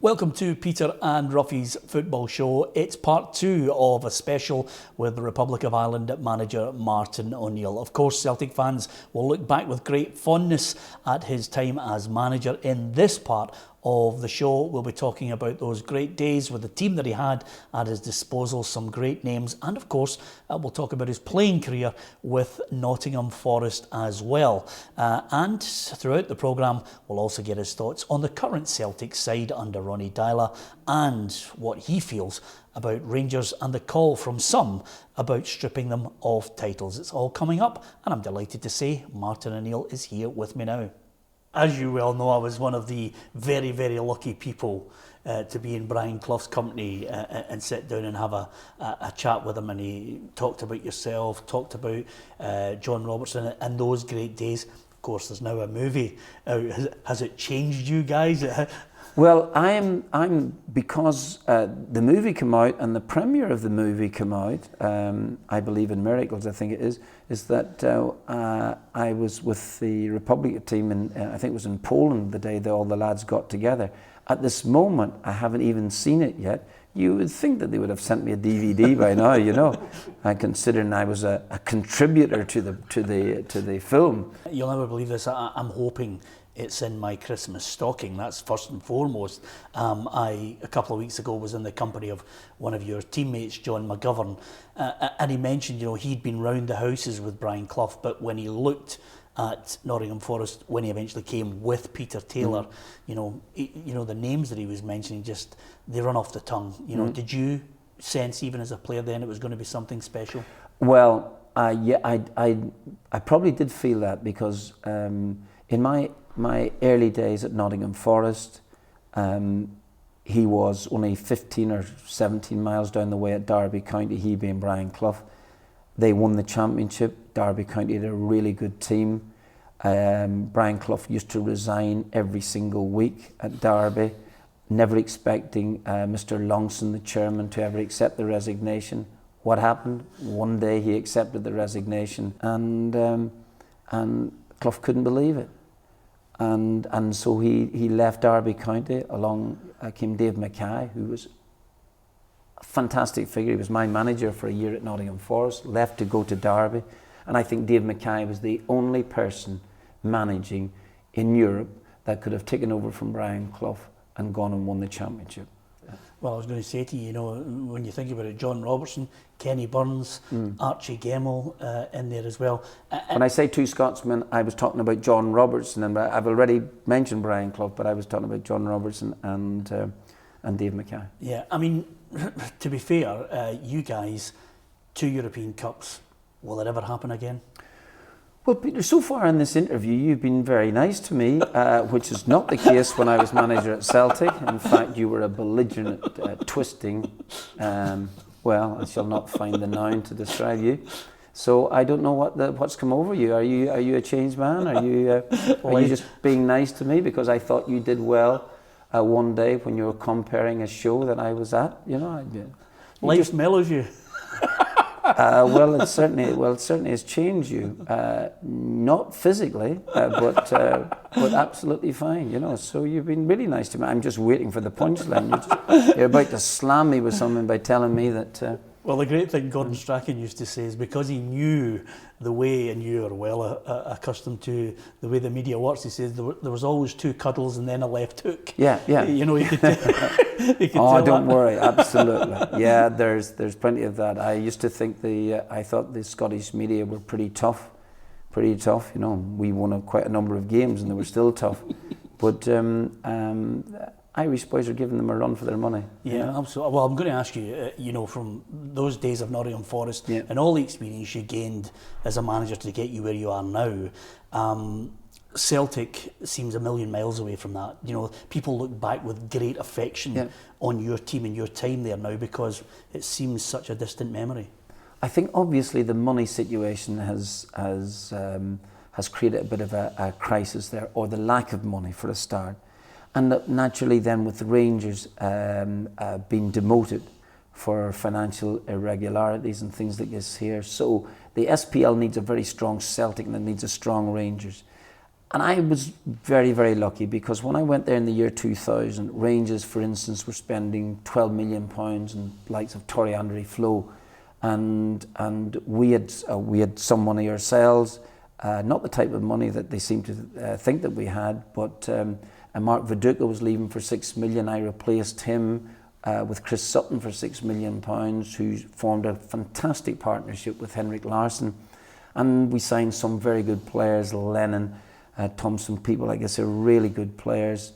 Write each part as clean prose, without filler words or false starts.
Welcome to Peter and Ruffy's Football Show. It's part two of a special with the Republic of Ireland manager Martin O'Neill. Of course, Celtic fans will look back with great fondness at his time as manager. In this part of the show, we'll be talking about those great days with the team that he had at his disposal, some great names, and of course, we'll talk about his playing career with Nottingham Forest as well. And throughout the programme, we'll also get his thoughts on the current Celtic side under Ronnie Deila and what he feels about Rangers and the call from some about stripping them of titles. It's all coming up, and I'm delighted to say Martin O'Neill is here with me now. As you well know, I was one of the very, very lucky people to be in Brian Clough's company and sit down and have a chat with him, and he talked about yourself, talked about John Robertson and those great days. Of course, there's now a movie out. Has it changed you guys? Well, I'm because the movie came out and the premiere of the movie came out. I believe in miracles. I think it is that I was with the Republic team, and I think it was in Poland the day that all the lads got together. At this moment, I haven't even seen it yet. You would think that they would have sent me a DVD by now, you know. Considering I was a contributor to the film. You'll never believe this. I'm hoping it's in my Christmas stocking. That's first and foremost. I, a couple of weeks ago, was in the company of one of your teammates, John McGovern, and he mentioned, he'd been round the houses with Brian Clough, but when he looked at Nottingham Forest, when he eventually came with Peter Taylor, the names that he was mentioning, just they run off the tongue. Did you sense, even as a player then, it was going to be something special? Well, I probably did feel that because in my early days at Nottingham Forest, he was only 15 or 17 miles down the way at Derby County, he being Brian Clough. They won the championship. Derby County had a really good team. Brian Clough used to resign every single week at Derby, never expecting Mr. Longson, the chairman, to ever accept the resignation. What happened? One day he accepted the resignation, and Clough couldn't believe it. And so he left Derby County. Along came Dave Mackay, who was a fantastic figure. He was my manager for a year at Nottingham Forest, left to go to Derby. And I think Dave Mackay was the only person managing in Europe that could have taken over from Brian Clough and gone and won the championship. Well, I was going to say to you, when you think about it, John Robertson, Kenny Burns, Archie Gemmell in there as well. When I say two Scotsmen, I was talking about John Robertson, and I've already mentioned Brian Clough, but I was talking about John Robertson and Dave Mackay. Yeah, I mean, to be fair, you guys, 2 European Cups, will it ever happen again? Well, Peter, so far in this interview, you've been very nice to me, which is not the case when I was manager at Celtic. In fact, you were a belligerent, twisting, well, I shall not find the noun to describe you. So I don't know what's come over you. Are you a changed man? Are you just being nice to me because I thought you did well one day when you were comparing a show that I was at? Life mellows you. Well, it certainly has changed you. Not physically, but absolutely fine. So you've been really nice to me. I'm just waiting for the punchline. You're about to slam me with something by telling me that. Well, the great thing Gordon Strachan used to say is because he knew the way, and you are well accustomed to the way the media works, he says there was always 2 cuddles and then a left hook. Yeah. You could don't worry, absolutely. Yeah, there's plenty of that. I used to think I thought the Scottish media were pretty tough. We won quite a number of games and they were still tough. But Irish boys are giving them a run for their money. Yeah, absolutely. Well, I'm going to ask you, from those days of Nottingham Forest and all the experience you gained as a manager to get you where you are now, Celtic seems a million miles away from that. People look back with great affection on your team and your time there now because it seems such a distant memory. I think obviously the money situation has created a bit of a crisis there, or the lack of money for a start. And naturally then with the Rangers being demoted for financial irregularities and things like this here. So the SPL needs a very strong Celtic and it needs a strong Rangers. And I was very, very lucky, because when I went there in the year 2000, Rangers, for instance, were spending £12 million on likes of Toriandri Flo, and we had some money ourselves, not the type of money that they seem to think that we had, but and Mark Viduka was leaving for £6 million. I replaced him with Chris Sutton for £6 million, who formed a fantastic partnership with Henrik Larsson, and we signed some very good players, Lennon, Thompson, people like this are really good players.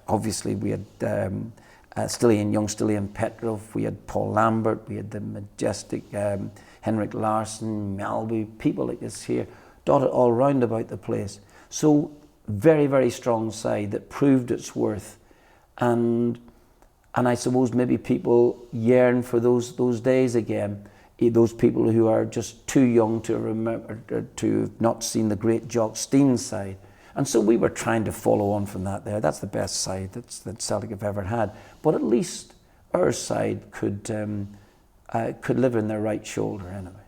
Obviously, we had young Stilian Petrov, we had Paul Lambert, we had the majestic Henrik Larsson, Malby, people like this here, dotted all round about the place. So, very, very strong side that proved its worth. And I suppose maybe people yearn for those days again. Those people who are just too young to remember, to have not seen the great Jock Stein side. And so we were trying to follow on from that there. That's the best side that Celtic have ever had. But at least our side could live in their right shoulder anyway.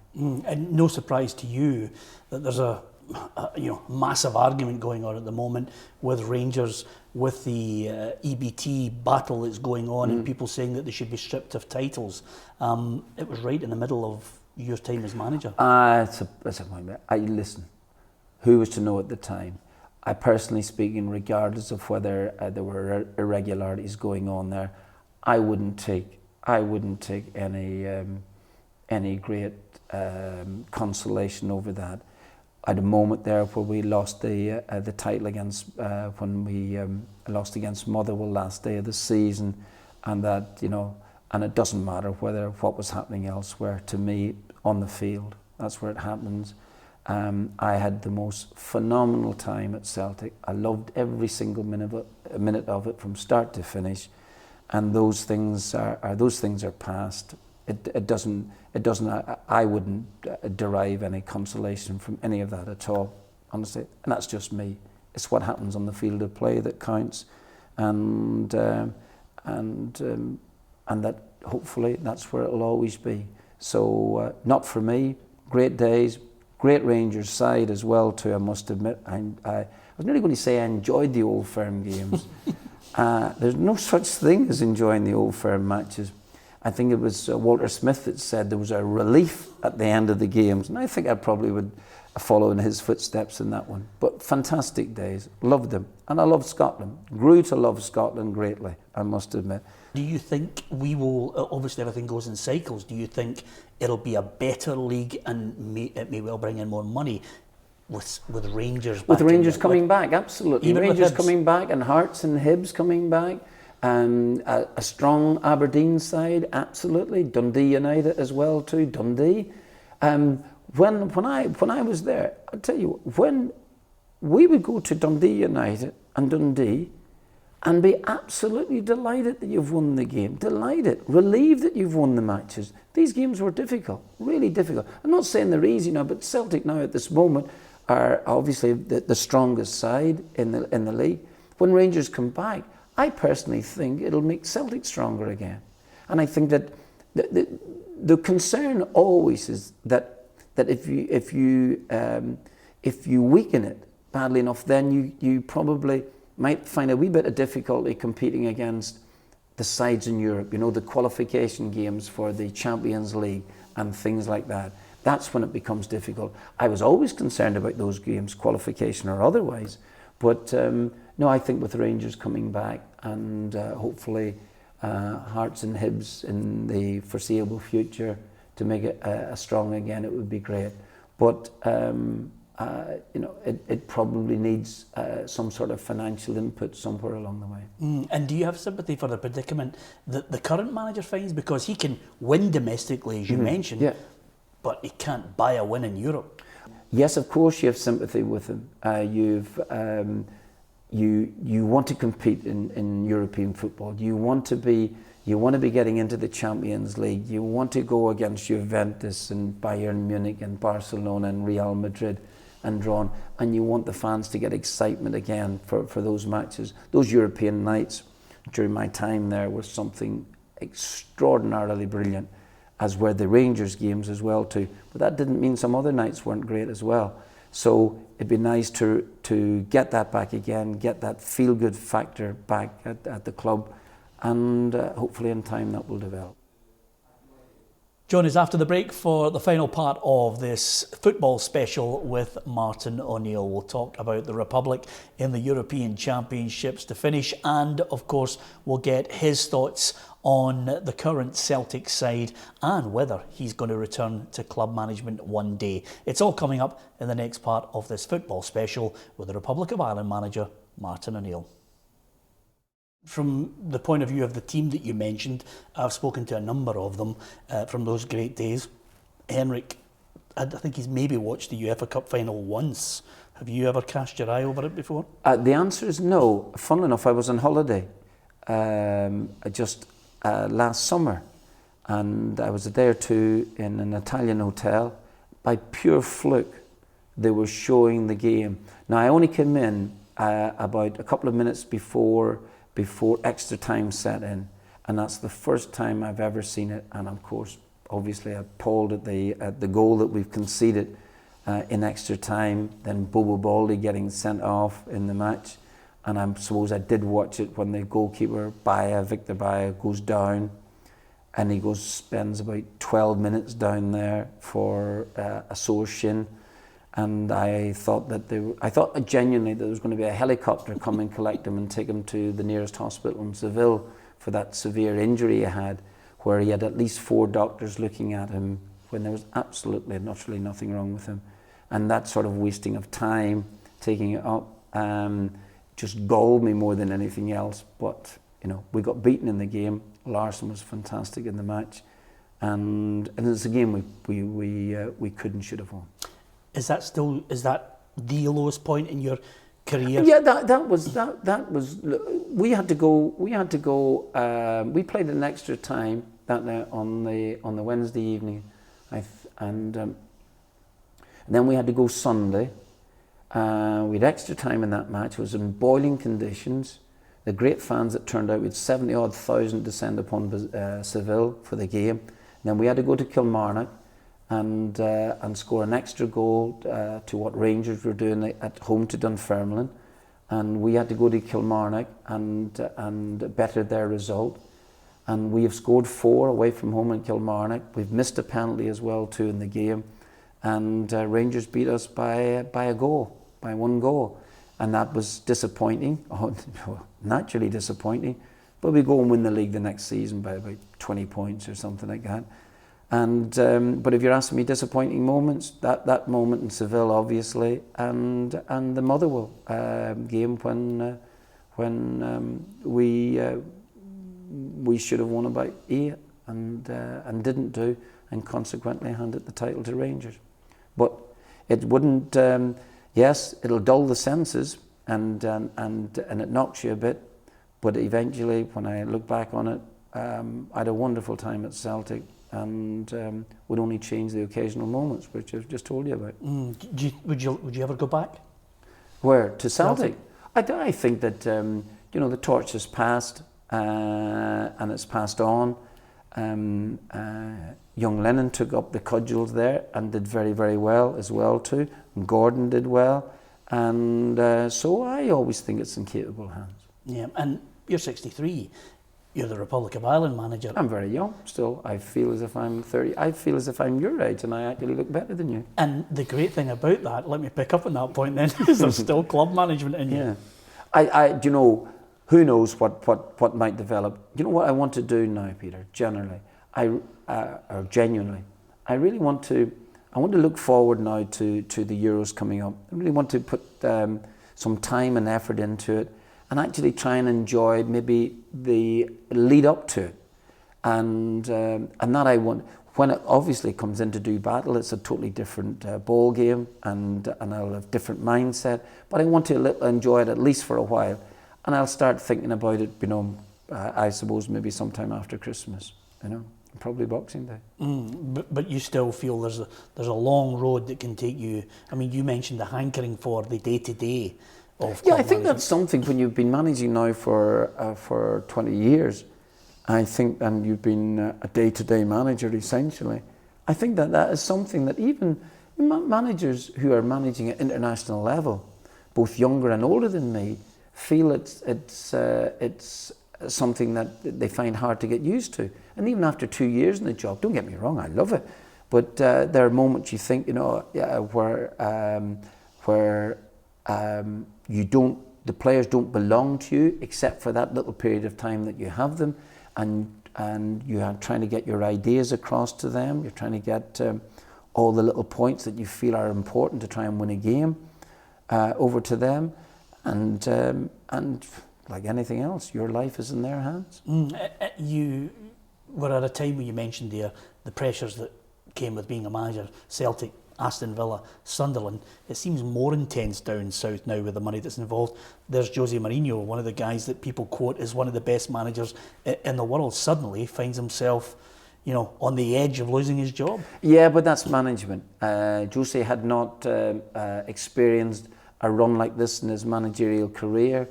And no surprise to you that there's a massive argument going on at the moment with Rangers, with the EBT battle that's going on, and people saying that they should be stripped of titles. It was right in the middle of your time as manager. It's a point. Listen, who was to know at the time? I personally speaking, regardless of whether there were irregularities going on there, I wouldn't take any great consolation over that. At a moment there where we lost the title against when we lost against Motherwell last day of the season, and that and it doesn't matter what was happening elsewhere. To me, on the field, that's where it happens. I had the most phenomenal time at Celtic. I loved every single minute of it from start to finish, and those things are past. It doesn't. I wouldn't derive any consolation from any of that at all, honestly. And that's just me. It's what happens on the field of play that counts, and that hopefully that's where it'll always be. So not for me. Great days, great Rangers side as well too. I must admit. I was nearly going to say I enjoyed the Old Firm games. There's no such thing as enjoying the Old Firm matches. I think it was Walter Smith that said there was a relief at the end of the games, and I think I probably would follow in his footsteps in that one. But fantastic days, loved them, and I loved Scotland. Grew to love Scotland greatly, I must admit. Do you think we will, obviously everything goes in cycles, do you think it'll be a better league and it may well bring in more money with Rangers back? With Rangers coming back, absolutely. Even Rangers coming back, and Hearts and Hibs coming back. A strong Aberdeen side, absolutely. Dundee United as well too. Dundee. When I was there, I tell you, when we would go to Dundee United and Dundee, and be absolutely delighted that you've won the game, delighted, relieved that you've won the matches. These games were difficult, really difficult. I'm not saying they're easy now, but Celtic now at this moment are obviously the strongest side in the league. When Rangers come back, I personally think it'll make Celtic stronger again. And I think that the concern always is that if you weaken it badly enough, then you probably might find a wee bit of difficulty competing against the sides in Europe, the qualification games for the Champions League and things like that. That's when it becomes difficult. I was always concerned about those games, qualification or otherwise. But no, I think with Rangers coming back and hopefully Hearts and Hibs in the foreseeable future to make it strong again, it would be great. But it probably needs some sort of financial input somewhere along the way. And do you have sympathy for the predicament that the current manager finds? Because he can win domestically, as you mentioned, but he can't buy a win in Europe. Yes, of course you have sympathy with him. You want to compete in European football. You want to be getting into the Champions League. You want to go against Juventus and Bayern Munich and Barcelona and Real Madrid and drawn, and you want the fans to get excitement again for those matches. Those European nights during my time there was something extraordinarily brilliant, as were the Rangers games as well too. But that didn't mean some other nights weren't great as well. So it'd be nice to get that back again, get that feel-good factor back at the club, and hopefully in time that will develop. Join us after the break for the final part of this football special with Martin O'Neill. We'll talk about the Republic in the European Championships to finish, and of course we'll get his thoughts on the current Celtic side and whether he's going to return to club management one day. It's all coming up in the next part of this football special with the Republic of Ireland manager Martin O'Neill. From the point of view of the team that you mentioned, I've spoken to a number of them from those great days. Henrik, I think he's maybe watched the UEFA Cup final once. Have you ever cast your eye over it before? The answer is no. Funnily enough, I was on holiday just last summer, and I was a day or two in an Italian hotel. By pure fluke, they were showing the game. Now, I only came in about a couple of minutes before extra time set in, and that's the first time I've ever seen it. And of course, obviously, appalled at the goal that we've conceded in extra time. Then Bobo Baldi getting sent off in the match, and I suppose I did watch it when the goalkeeper Victor Baia goes down, and he spends about 12 minutes down there for a sore shin. And I thought genuinely that there was going to be a helicopter come and collect him and take him to the nearest hospital in Seville for that severe injury he had, where he had at least 4 doctors looking at him when there was absolutely and utterly nothing wrong with him. And that sort of wasting of time, taking it up, just galled me more than anything else. But we got beaten in the game. Larsson was fantastic in the match, and it's a game we should have won. Is that the lowest point in your career? Yeah, that was. We had to go. We played an extra time that night on the Wednesday evening, and then we had to go Sunday. We had extra time in that match. It was in boiling conditions. The great fans that turned out, we had 70-odd thousand descend upon Seville for the game. And then we had to go to Kilmarnock and score an extra goal to what Rangers were doing at home to Dunfermline, and we had to go to Kilmarnock and better their result, and we have scored 4 away from home in Kilmarnock. We've missed a penalty as well too in the game, and Rangers beat us by 1 goal, and that was disappointing. Naturally disappointing, but we go and win the league the next season by about 20 points or something like that. And but if you're asking me disappointing moments, that moment in Seville, obviously, and the Motherwell game when we should have won about 8 and didn't do, and consequently handed the title to Rangers. But it wouldn't. Yes, it'll dull the senses and it knocks you a bit. But eventually, when I look back on it, I had a wonderful time at Celtic. And would only change the occasional moments, which I've just told you about. Would you ever go back? Where? To Celtic? I think that the torch has passed and it's passed on. Young Lennon took up the cudgels there and did very, very well as well too. And Gordon did well, and so I always think it's in capable hands. Yeah, and you're 63. You're the Republic of Ireland manager. I'm very young still. I feel as if I'm 30. I feel as if I'm your age and I actually look better than you. And the great thing about that, let me pick up on that point then, is there's still club management in you. Yeah. Who knows what might develop. You know what I want to do now, Peter, generally, or genuinely. I really want to look forward now to the Euros coming up. I really want to put some time and effort into it, and actually try and enjoy maybe the lead up to it, and that I want. When it obviously comes in to do battle, it's a totally different ball game, and I'll have different mindset. But I want to enjoy it at least for a while, and I'll start thinking about it. I suppose maybe sometime after Christmas. Probably Boxing Day. But you still feel there's a long road that can take you. I mean, you mentioned the hankering for the day-to-day. Yeah, I think that's something when you've been managing now for 20 years, I think, and you've been a day-to-day manager essentially, I think that is something that even Managers who are managing at international level, both younger and older than me, feel it's something that they find hard to get used to. And even after 2 years in the job, don't get me wrong, I love it. But there are moments you think, where the players don't belong to you except for that little period of time that you have them, and you are trying to get your ideas across to them. You're trying to get all the little points that you feel are important to try and win a game over to them, and like anything else, your life is in their hands. You were at a time where you mentioned there the pressures that came with being a manager. Celtic, Aston Villa, Sunderland. It seems more intense down south now with the money that's involved. There's Jose Mourinho, one of the guys that people quote as one of the best managers in the world, suddenly finds himself, on the edge of losing his job. Yeah, but that's management. Jose had not experienced a run like this in his managerial career,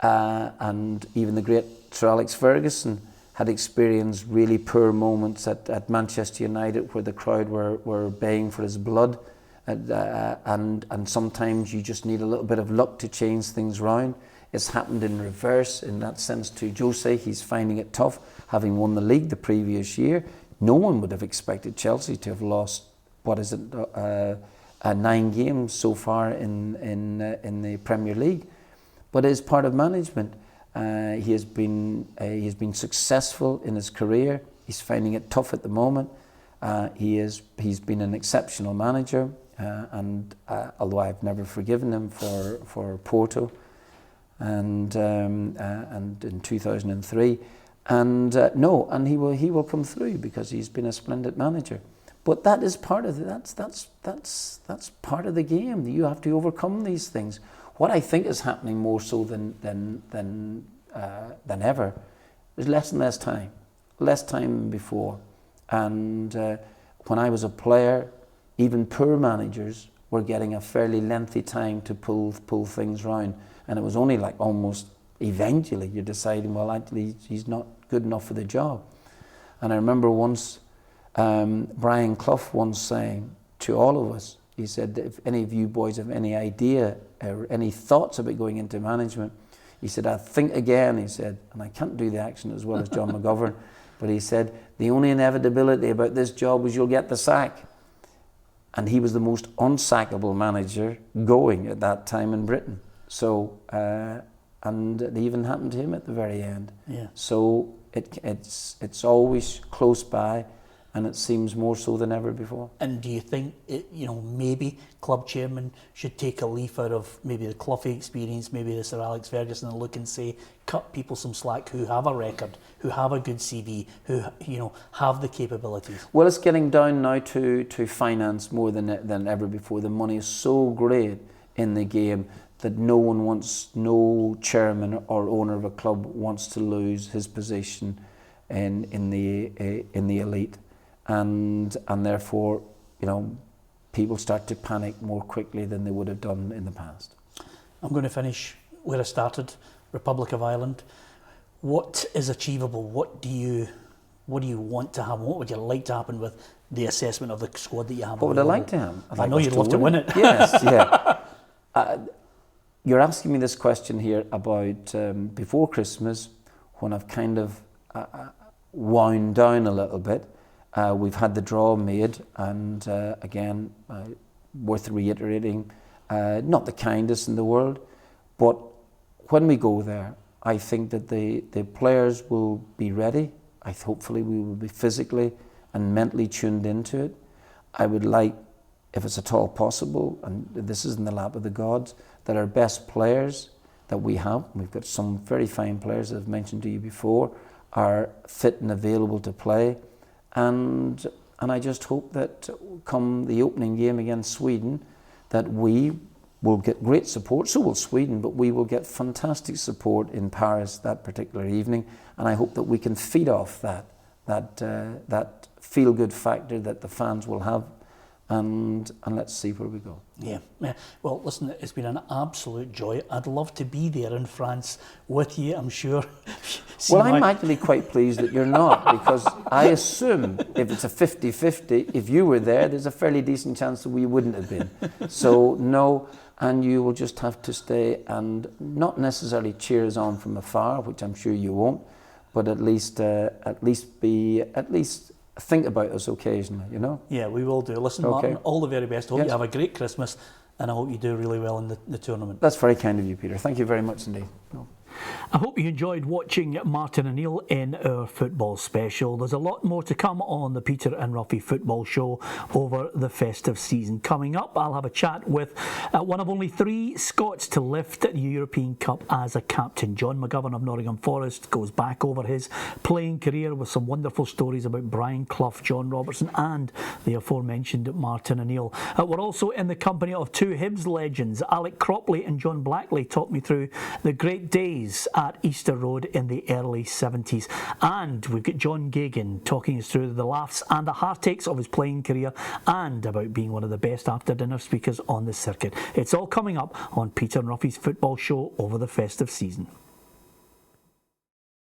and even the great Sir Alex Ferguson had experienced really poor moments at Manchester United where the crowd were baying for his blood, and sometimes you just need a little bit of luck to change things round. It's happened in reverse in that sense to Jose. He's finding it tough, having won the league the previous year. No one would have expected Chelsea to have lost, 9 games so far in the Premier League. But it is part of management. He has been successful in his career. He's finding it tough at the moment. He's been an exceptional manager, and although I've never forgiven him for Porto, and in 2003, and he will come through because he's been a splendid manager. But that is part of that's part of the game. You have to overcome these things. What I think is happening more so than ever is less and less time than before. And when I was a player, even poor managers were getting a fairly lengthy time to pull things round, and it was only like almost eventually you're deciding, well, actually he's not good enough for the job. And I remember once Brian Clough once saying to all of us, he said, if any of you boys have any idea or any thoughts about going into management, he said, I think again, he said, and I can't do the accent as well as John McGovern, but he said, the only inevitability about this job is you'll get the sack. And he was the most unsackable manager going at that time in Britain. So, and it even happened to him at the very end. Yeah. So it's always close by, and it seems more so than ever before. And do you think, maybe club chairman should take a leaf out of maybe the Cloughie experience, maybe the Sir Alex Ferguson, and look and say, cut people some slack who have a record, who have a good CV, who have the capabilities? Well, it's getting down now to finance more than ever before. The money is so great in the game that no chairman or owner of a club wants to lose his position in the elite. And therefore, people start to panic more quickly than they would have done in the past. I'm going to finish where I started, Republic of Ireland. What is achievable? What do you want to happen? What would you like to happen with the assessment of the squad that you have? What would I like to have? I know you'd love to win it. Yes, yeah. You're asking me this question here about before Christmas, when I've kind of wound down a little bit. We've had the draw made, and again, worth reiterating, not the kindest in the world, but when we go there, I think that the players will be ready. Hopefully we will be physically and mentally tuned into it. I would like, if it's at all possible, and this is in the lap of the gods, that our best players that we've got some very fine players that I've mentioned to you before, are fit and available to play. And I just hope that come the opening game against Sweden, that we will get great support. So will Sweden, but we will get fantastic support in Paris that particular evening. And I hope that we can feed off that feel-good factor that the fans will have. And let's see where we go. Yeah. Well, listen, it's been an absolute joy. I'd love to be there in France with you. I'm sure Well, I'm actually quite pleased that you're not, because I assume if it's a 50-50, if you were there, there's a fairly decent chance that we wouldn't have been. So no, and you will just have to stay and not necessarily cheer us on from afar, which I'm sure you won't, but at least think about us occasionally, you know? Yeah, we will do. Listen, Martin, all the very best. I hope you have a great Christmas, and I hope you do really well in the tournament. That's very kind of you, Peter. Thank you very much indeed. No. I hope you enjoyed watching Martin O'Neill in our football special. There's a lot more to come on the Peter and Ruffy Football Show over the festive season. Coming up, I'll have a chat with one of only 3 Scots to lift the European Cup as a captain. John McGovern of Nottingham Forest goes back over his playing career with some wonderful stories about Brian Clough, John Robertson and the aforementioned Martin O'Neill. We're also in the company of 2 Hibs legends. Alec Cropley and John Blackley talk me through the great days at Easter Road in the early 70s. And we've got John Gagan talking us through the laughs and the heartaches of his playing career and about being one of the best after dinner speakers on the circuit. It's all coming up on Peter and Ruffy's Football Show over the festive season.